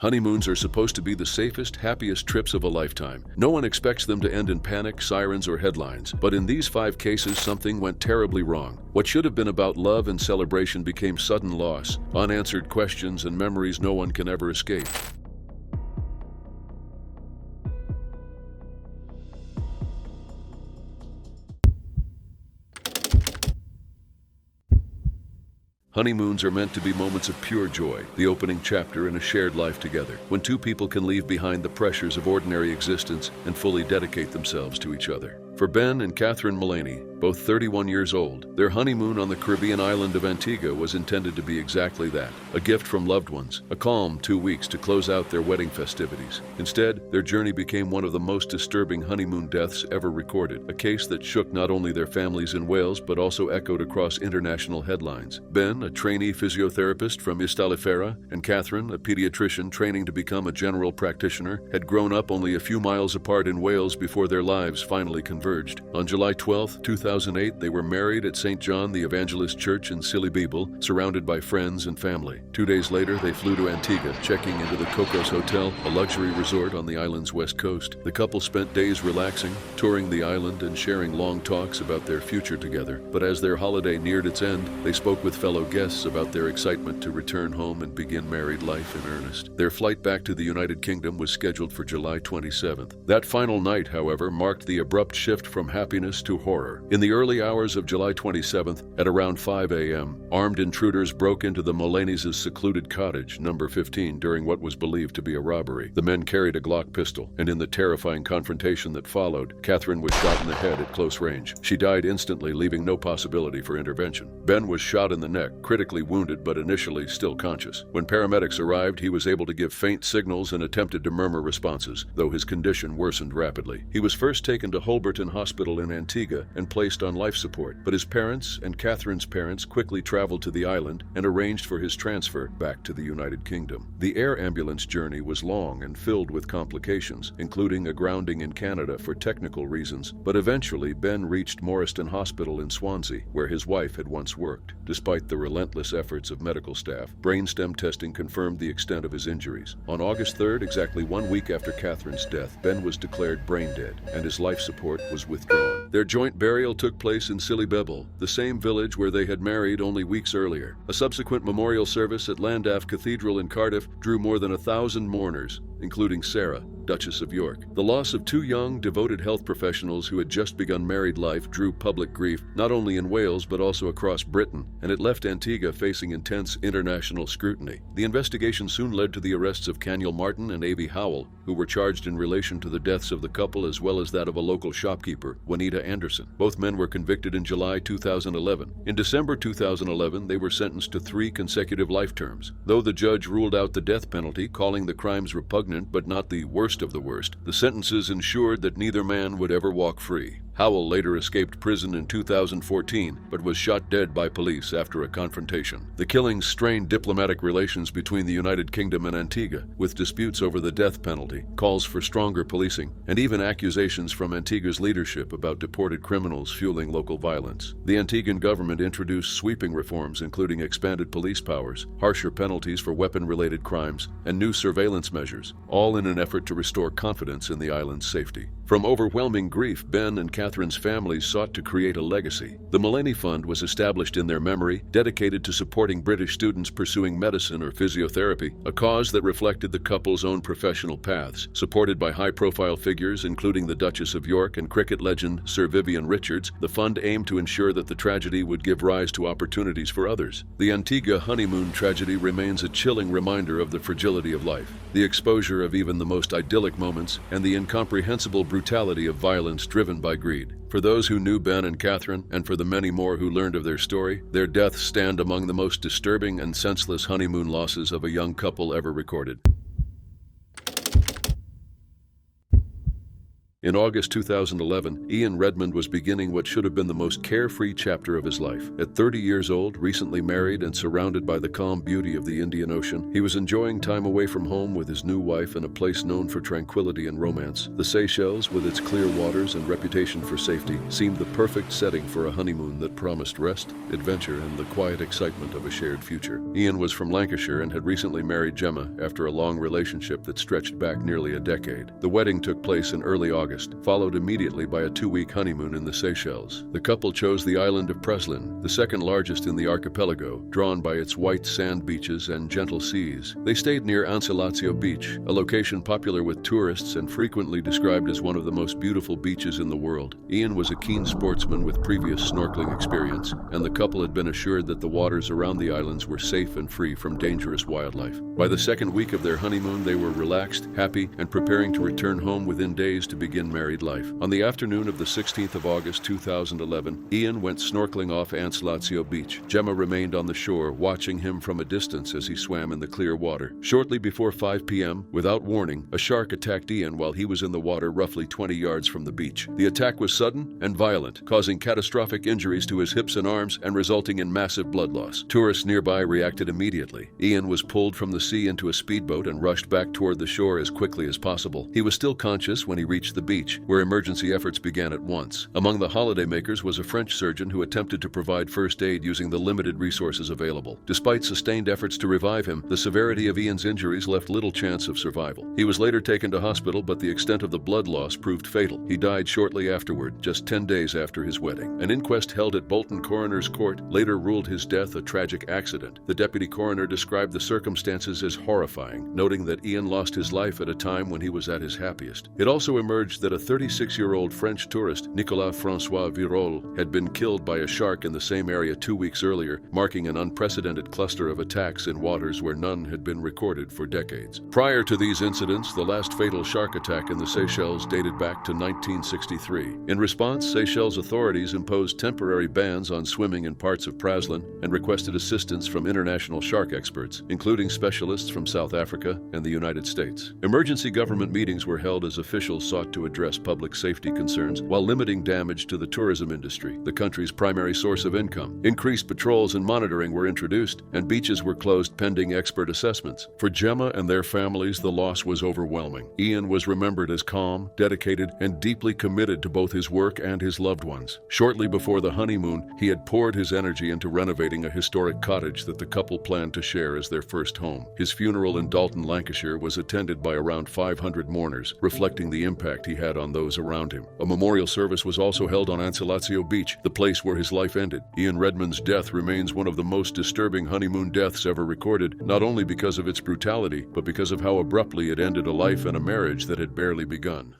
Honeymoons are supposed to be the safest, happiest trips of a lifetime. No one expects them to end in panic, sirens, or headlines. But in these 5 cases, something went terribly wrong. What should have been about love and celebration became sudden loss, unanswered questions, and memories no one can ever escape. Honeymoons are meant to be moments of pure joy, the opening chapter in a shared life together, when 2 people can leave behind the pressures of ordinary existence and fully dedicate themselves to each other. For Ben and Catherine Mullaney, both 31 years old, their honeymoon on the Caribbean island of Antigua was intended to be exactly that, a gift from loved ones, a calm 2 weeks to close out their wedding festivities. Instead, their journey became one of the most disturbing honeymoon deaths ever recorded, a case that shook not only their families in Wales but also echoed across international headlines. Ben, a trainee physiotherapist from Istalifera, and Catherine, a pediatrician training to become a general practitioner, had grown up only a few miles apart in Wales before their lives finally converged. On July 12, 2008, they were married at St. John the Evangelist Church in Silibibel, surrounded by friends and family. 2 days later, they flew to Antigua, checking into the Cocos Hotel, a luxury resort on the island's west coast. The couple spent days relaxing, touring the island, and sharing long talks about their future together. But as their holiday neared its end, they spoke with fellow guests about their excitement to return home and begin married life in earnest. Their flight back to the United Kingdom was scheduled for July 27th. That final night, however, marked the abrupt shift from happiness to horror. In the early hours of July 27th, at around 5 a.m., armed intruders broke into the Mullaneys' secluded cottage, number 15, during what was believed to be a robbery. The men carried a Glock pistol, and in the terrifying confrontation that followed, Catherine was shot in the head at close range. She died instantly, leaving no possibility for intervention. Ben was shot in the neck, critically wounded but initially still conscious. When paramedics arrived, he was able to give faint signals and attempted to murmur responses, though his condition worsened rapidly. He was first taken to Holberton Hospital in Antigua and placed on life support, but his parents and Catherine's parents quickly traveled to the island and arranged for his transfer back to the United Kingdom. The air ambulance journey was long and filled with complications, including a grounding in Canada for technical reasons, but eventually Ben reached Morriston Hospital in Swansea, where his wife had once worked. Despite the relentless efforts of medical staff, brainstem testing confirmed the extent of his injuries. On August 3rd, exactly 1 week after Catherine's death, Ben was declared brain dead, and his life support was withdrawn. Their joint burial took place in Silibibel, the same village where they had married only weeks earlier. A subsequent memorial service at Llandaff Cathedral in Cardiff drew more than 1,000 mourners, including Sarah, Duchess of York. The loss of 2 young, devoted health professionals who had just begun married life drew public grief, not only in Wales but also across Britain, and it left Antigua facing intense international scrutiny. The investigation soon led to the arrests of Caniel Martin and Avie Howell, who were charged in relation to the deaths of the couple as well as that of a local shopkeeper, Juanita Anderson. Both men were convicted in July 2011. In December 2011, they were sentenced to 3 consecutive life terms. Though the judge ruled out the death penalty, calling the crimes repugnant but not the worst of the worst, the sentences ensured that neither man would ever walk free. Howell later escaped prison in 2014, but was shot dead by police after a confrontation. The killings strained diplomatic relations between the United Kingdom and Antigua, with disputes over the death penalty, calls for stronger policing, and even accusations from Antigua's leadership about deported criminals fueling local violence. The Antiguan government introduced sweeping reforms, including expanded police powers, harsher penalties for weapon-related crimes, and new surveillance measures, all in an effort to restore confidence in the island's safety. From overwhelming grief, Ben and Catherine's families sought to create a legacy. The Mullaney Fund was established in their memory, dedicated to supporting British students pursuing medicine or physiotherapy, a cause that reflected the couple's own professional paths. Supported by high-profile figures, including the Duchess of York and cricket legend Sir Vivian Richards, the fund aimed to ensure that the tragedy would give rise to opportunities for others. The Antigua honeymoon tragedy remains a chilling reminder of the fragility of life, the exposure of even the most idyllic moments, and the incomprehensible brutality of violence driven by greed. For those who knew Ben and Catherine, and for the many more who learned of their story, their deaths stand among the most disturbing and senseless honeymoon losses of a young couple ever recorded. In August 2011, Ian Redmond was beginning what should have been the most carefree chapter of his life. At 30 years old, recently married and surrounded by the calm beauty of the Indian Ocean, he was enjoying time away from home with his new wife in a place known for tranquility and romance. The Seychelles, with its clear waters and reputation for safety, seemed the perfect setting for a honeymoon that promised rest, adventure, and the quiet excitement of a shared future. Ian was from Lancashire and had recently married Gemma after a long relationship that stretched back nearly a decade. The wedding took place in early August, followed immediately by a 2-week honeymoon in the Seychelles. The couple chose the island of Preslin, the second largest in the archipelago, drawn by its white sand beaches and gentle seas. They stayed near Ancelazio Beach, a location popular with tourists and frequently described as one of the most beautiful beaches in the world. Ian was a keen sportsman with previous snorkeling experience, and the couple had been assured that the waters around the islands were safe and free from dangerous wildlife. By the second week of their honeymoon, they were relaxed, happy, and preparing to return home within days to begin married life. On the afternoon of the 16th of August 2011, Ian went snorkeling off Ancelazio Beach. Gemma remained on the shore, watching him from a distance as he swam in the clear water. Shortly before 5 p.m., without warning, a shark attacked Ian while he was in the water roughly 20 yards from the beach. The attack was sudden and violent, causing catastrophic injuries to his hips and arms and resulting in massive blood loss. Tourists nearby reacted immediately. Ian was pulled from the sea into a speedboat and rushed back toward the shore as quickly as possible. He was still conscious when he reached the beach, where emergency efforts began at once. Among the holidaymakers was a French surgeon who attempted to provide first aid using the limited resources available. Despite sustained efforts to revive him, the severity of Ian's injuries left little chance of survival. He was later taken to hospital, but the extent of the blood loss proved fatal. He died shortly afterward, just 10 days after his wedding. An inquest held at Bolton Coroner's Court later ruled his death a tragic accident. The deputy coroner described the circumstances as horrifying, noting that Ian lost his life at a time when he was at his happiest. It also emerged that a 36-year-old French tourist, Nicolas François Virol, had been killed by a shark in the same area 2 weeks earlier, marking an unprecedented cluster of attacks in waters where none had been recorded for decades. Prior to these incidents, the last fatal shark attack in the Seychelles dated back to 1963. In response, Seychelles authorities imposed temporary bans on swimming in parts of Praslin and requested assistance from international shark experts, including specialists from South Africa and the United States. Emergency government meetings were held as officials sought to address public safety concerns while limiting damage to the tourism industry, the country's primary source of income. Increased patrols and monitoring were introduced, and beaches were closed pending expert assessments. For Gemma and their families, the loss was overwhelming. Ian was remembered as calm, dedicated, and deeply committed to both his work and his loved ones. Shortly before the honeymoon, he had poured his energy into renovating a historic cottage that the couple planned to share as their first home. His funeral in Dalton, Lancashire, was attended by around 500 mourners, reflecting the impact he had on those around him. A memorial service was also held on Ancelazio Beach, the place where his life ended. Ian Redmond's death remains one of the most disturbing honeymoon deaths ever recorded, not only because of its brutality, but because of how abruptly it ended a life and a marriage that had barely begun.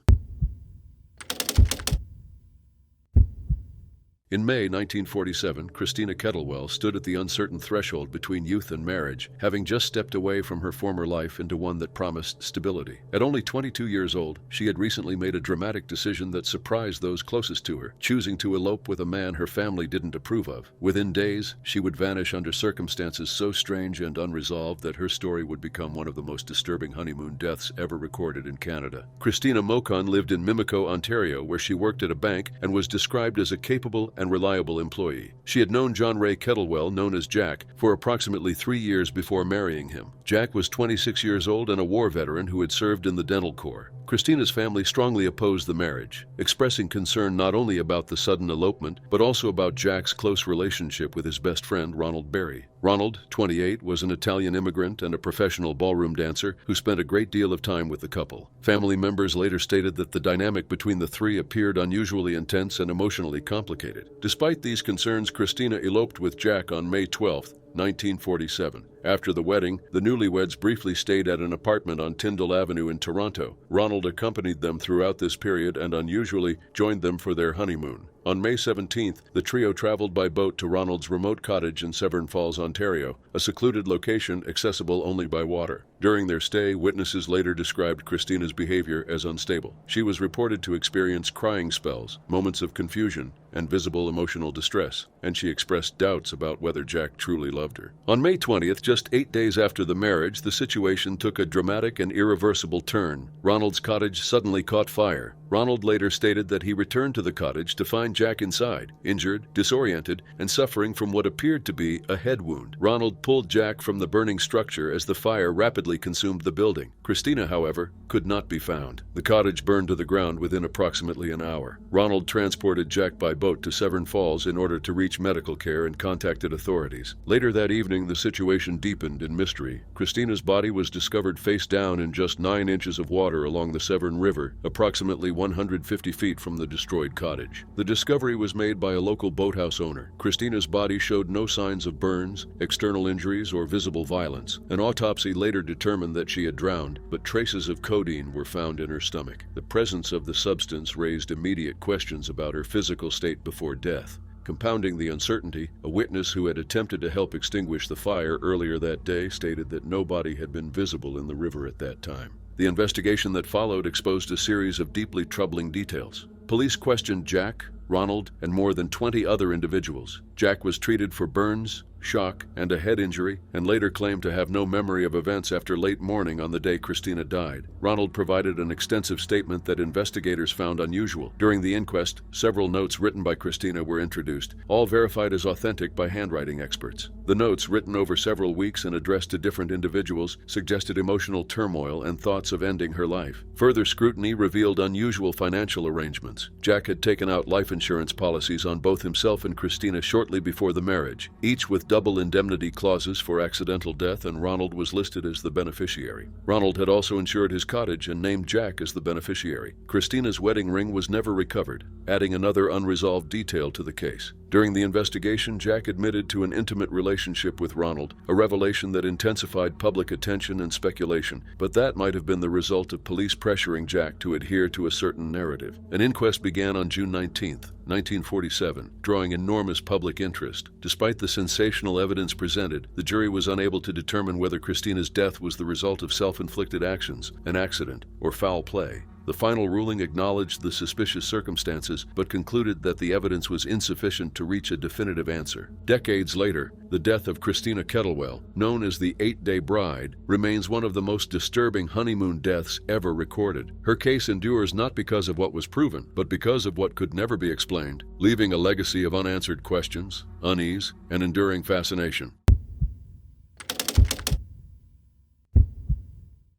In May 1947, Christina Kettlewell stood at the uncertain threshold between youth and marriage, having just stepped away from her former life into one that promised stability. At only 22 years old, she had recently made a dramatic decision that surprised those closest to her, choosing to elope with a man her family didn't approve of. Within days, she would vanish under circumstances so strange and unresolved that her story would become one of the most disturbing honeymoon deaths ever recorded in Canada. Christina Mocon lived in Mimico, Ontario, where she worked at a bank and was described as a capable and reliable employee. She had known John Ray Kettlewell, known as Jack, for approximately 3 years before marrying him. Jack was 26 years old and a war veteran who had served in the Dental Corps. Christina's family strongly opposed the marriage, expressing concern not only about the sudden elopement, but also about Jack's close relationship with his best friend, Ronald Berry. Ronald, 28, was an Italian immigrant and a professional ballroom dancer who spent a great deal of time with the couple. Family members later stated that the dynamic between the three appeared unusually intense and emotionally complicated. Despite these concerns, Christina eloped with Jack on May 12, 1947. After the wedding, the newlyweds briefly stayed at an apartment on Tyndall Avenue in Toronto. Ronald accompanied them throughout this period and unusually joined them for their honeymoon. On May 17th, the trio traveled by boat to Ronald's remote cottage in Severn Falls, Ontario, a secluded location accessible only by water. During their stay, witnesses later described Christina's behavior as unstable. She was reported to experience crying spells, moments of confusion, and visible emotional distress, and she expressed doubts about whether Jack truly loved her. On May 20th, Just 8 days after the marriage, the situation took a dramatic and irreversible turn. Ronald's cottage suddenly caught fire. Ronald later stated that he returned to the cottage to find Jack inside, injured, disoriented, and suffering from what appeared to be a head wound. Ronald pulled Jack from the burning structure as the fire rapidly consumed the building. Christina, however, could not be found. The cottage burned to the ground within approximately an hour. Ronald transported Jack by boat to Severn Falls in order to reach medical care and contacted authorities. Later that evening, the situation deepened in mystery. Christina's body was discovered face down in just 9 inches of water along the Severn River, approximately 150 feet from the destroyed cottage. The discovery was made by a local boathouse owner. Christina's body showed no signs of burns, external injuries, or visible violence. An autopsy later determined that she had drowned, but traces of codeine were found in her stomach. The presence of the substance raised immediate questions about her physical state before death. Compounding the uncertainty, a witness who had attempted to help extinguish the fire earlier that day stated that no body had been visible in the river at that time. The investigation that followed exposed a series of deeply troubling details. Police questioned Jack, Ronald, and more than 20 other individuals. Jack was treated for burns, shock, and a head injury, and later claimed to have no memory of events after late morning on the day Christina died. Ronald provided an extensive statement that investigators found unusual. During the inquest, several notes written by Christina were introduced, all verified as authentic by handwriting experts. The notes, written over several weeks and addressed to different individuals, suggested emotional turmoil and thoughts of ending her life. Further scrutiny revealed unusual financial arrangements. Jack had taken out life insurance policies on both himself and Christina shortly before the marriage, each with double indemnity clauses for accidental death, and Ronald was listed as the beneficiary. Ronald had also insured his cottage and named Jack as the beneficiary. Christina's wedding ring was never recovered, adding another unresolved detail to the case. During the investigation, Jack admitted to an intimate relationship with Ronald, a revelation that intensified public attention and speculation, but that might have been the result of police pressuring Jack to adhere to a certain narrative. An inquest began on June 19, 1947, drawing enormous public interest. Despite the sensational evidence presented, the jury was unable to determine whether Christina's death was the result of self-inflicted actions, an accident, or foul play. The final ruling acknowledged the suspicious circumstances, but concluded that the evidence was insufficient to reach a definitive answer. Decades later, the death of Christina Kettlewell, known as the 8-Day Bride, remains one of the most disturbing honeymoon deaths ever recorded. Her case endures not because of what was proven, but because of what could never be explained, leaving a legacy of unanswered questions, unease, and enduring fascination.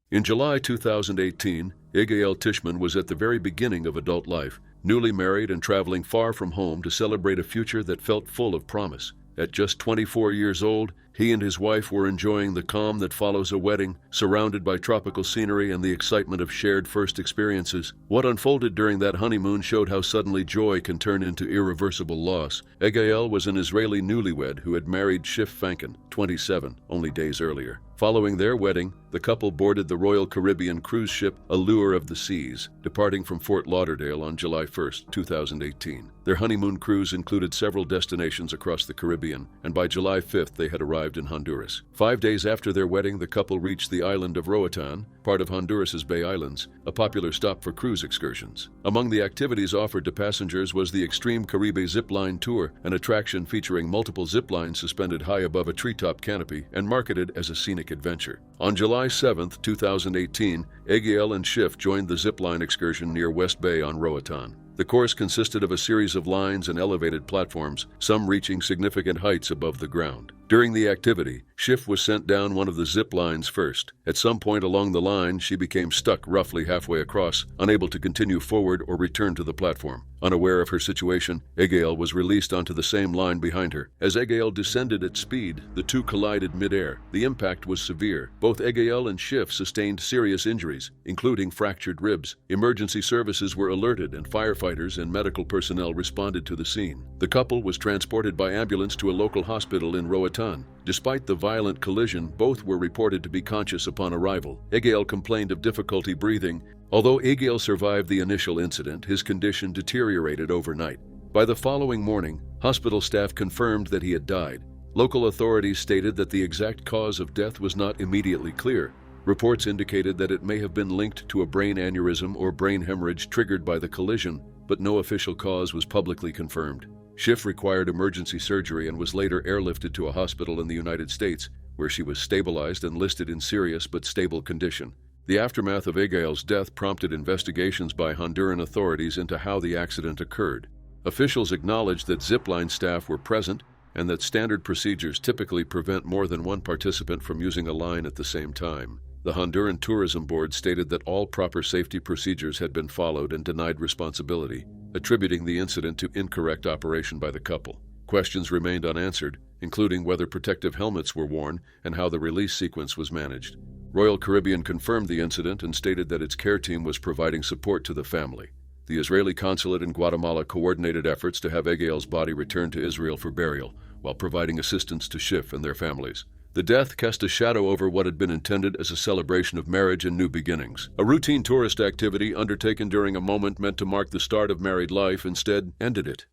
In July 2018, Igael Tishman was at the very beginning of adult life, newly married and traveling far from home to celebrate a future that felt full of promise. At just 24 years old, he and his wife were enjoying the calm that follows a wedding, surrounded by tropical scenery and the excitement of shared first experiences. What unfolded during that honeymoon showed how suddenly joy can turn into irreversible loss. Igael was an Israeli newlywed who had married Schiff Fanken, 27, only days earlier. Following their wedding, the couple boarded the Royal Caribbean cruise ship Allure of the Seas, departing from Fort Lauderdale on July 1, 2018. Their honeymoon cruise included several destinations across the Caribbean, and by July 5th they had arrived in Honduras. 5 days after their wedding, the couple reached the island of Roatan, part of Honduras's Bay Islands, a popular stop for cruise excursions. Among the activities offered to passengers was the Extreme Caribe Zipline Tour, an attraction featuring multiple ziplines suspended high above a treetop canopy and marketed as a scenic adventure. On July 7, 2018, Igael and Schiff joined the zipline excursion near West Bay on Roatan. The course consisted of a series of lines and elevated platforms, some reaching significant heights above the ground. During the activity, Schiff was sent down one of the zip lines first. At some point along the line, she became stuck roughly halfway across, unable to continue forward or return to the platform. Unaware of her situation, Igael was released onto the same line behind her. As Igael descended at speed, the two collided midair. The impact was severe. Both Igael and Schiff sustained serious injuries, including fractured ribs. Emergency services were alerted and firefighters and medical personnel responded to the scene. The couple was transported by ambulance to a local hospital in Roatan. Despite the violent collision, both were reported to be conscious upon arrival. Igael complained of difficulty breathing. Although Igael survived the initial incident, his condition deteriorated overnight. By the following morning, hospital staff confirmed that he had died. Local authorities stated that the exact cause of death was not immediately clear. Reports indicated that it may have been linked to a brain aneurysm or brain hemorrhage triggered by the collision, but no official cause was publicly confirmed. Schiff required emergency surgery and was later airlifted to a hospital in the United States, where she was stabilized and listed in serious but stable condition. The aftermath of Abigail's death prompted investigations by Honduran authorities into how the accident occurred. Officials acknowledged that zipline staff were present and that standard procedures typically prevent more than one participant from using a line at the same time. The Honduran Tourism Board stated that all proper safety procedures had been followed and denied responsibility, attributing the incident to incorrect operation by the couple. Questions remained unanswered, including whether protective helmets were worn and how the release sequence was managed. Royal Caribbean confirmed the incident and stated that its care team was providing support to the family. The Israeli consulate in Guatemala coordinated efforts to have Abigail's body returned to Israel for burial, while providing assistance to Schiff and their families. The death cast a shadow over what had been intended as a celebration of marriage and new beginnings. A routine tourist activity undertaken during a moment meant to mark the start of married life instead ended it.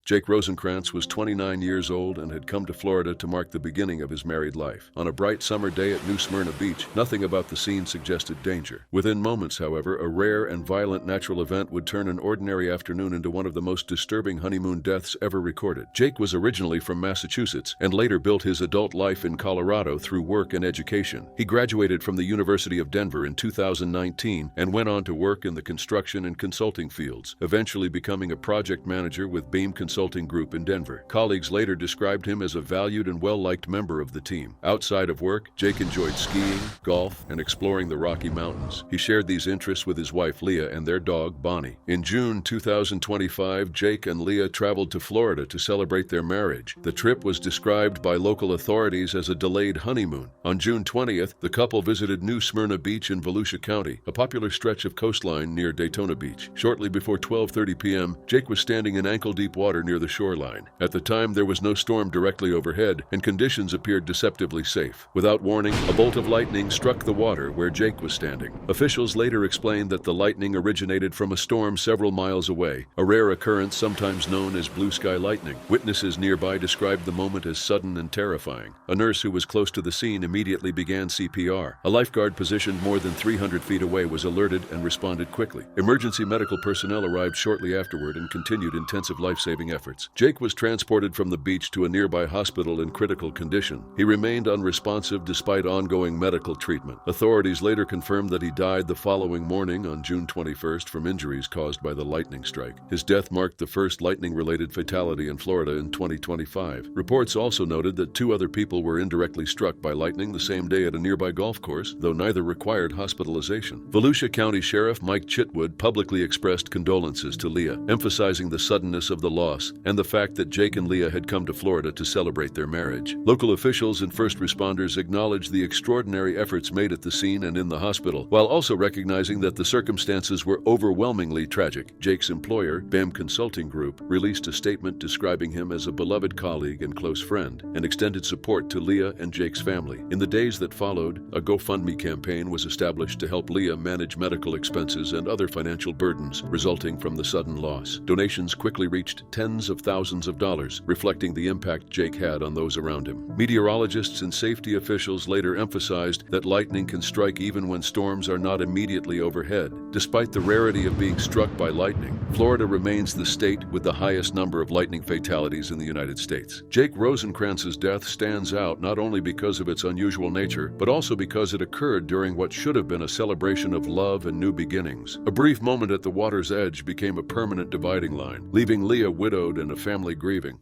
Jake Rosencrantz was 29 years old and had come to Florida to mark the beginning of his married life. On a bright summer day at New Smyrna Beach, nothing about the scene suggested danger. Within moments, however, a rare and violent natural event would turn an ordinary afternoon into one of the most disturbing honeymoon deaths ever recorded. Jake was originally from Massachusetts and later built his adult life in Colorado through work and education. He graduated from the University of Denver in 2019 and went on to work in the construction and consulting fields, eventually becoming a project manager with Beam Consulting Group in Denver. Colleagues later described him as a valued and well-liked member of the team. Outside of work, Jake enjoyed skiing, golf, and exploring the Rocky Mountains. He shared these interests with his wife Leah and their dog Bonnie. In June 2025, Jake and Leah traveled to Florida to celebrate their marriage. The trip was described by local authorities as a delayed honeymoon. On June 20th, the couple visited New Smyrna Beach in Volusia County, a popular stretch of coastline near Daytona Beach. Shortly before 12:30 p.m., Jake was standing in ankle-deep water near the shoreline. At the time, there was no storm directly overhead, and conditions appeared deceptively safe. Without warning, a bolt of lightning struck the water where Jake was standing. Officials later explained that the lightning originated from a storm several miles away, a rare occurrence sometimes known as blue sky lightning. Witnesses nearby described the moment as sudden and terrifying. A nurse who was close to the scene immediately began CPR. A lifeguard positioned more than 300 feet away was alerted and responded quickly. Emergency medical personnel arrived shortly afterward and continued intensive life-saving efforts. Jake was transported from the beach to a nearby hospital in critical condition. He remained unresponsive despite ongoing medical treatment. Authorities later confirmed that he died the following morning on June 21st from injuries caused by the lightning strike. His death marked the first lightning-related fatality in Florida in 2025. Reports also noted that 2 other people were indirectly struck by lightning the same day at a nearby golf course, though neither required hospitalization. Volusia County Sheriff Mike Chitwood publicly expressed condolences to Leah, emphasizing the suddenness of the loss and the fact that Jake and Leah had come to Florida to celebrate their marriage. Local officials and first responders acknowledged the extraordinary efforts made at the scene and in the hospital, while also recognizing that the circumstances were overwhelmingly tragic. Jake's employer, BEM Consulting Group, released a statement describing him as a beloved colleague and close friend, and extended support to Leah and Jake's family. In the days that followed, a GoFundMe campaign was established to help Leah manage medical expenses and other financial burdens resulting from the sudden loss. Donations quickly reached tens of thousands of dollars, reflecting the impact Jake had on those around him. Meteorologists and safety officials later emphasized that lightning can strike even when storms are not immediately overhead. Despite the rarity of being struck by lightning, Florida remains the state with the highest number of lightning fatalities in the United States. Jake Rosencrantz's death stands out not only because of its unusual nature, but also because it occurred during what should have been a celebration of love and new beginnings. A brief moment at the water's edge became a permanent dividing line, leaving Leah widowed and a family grieving.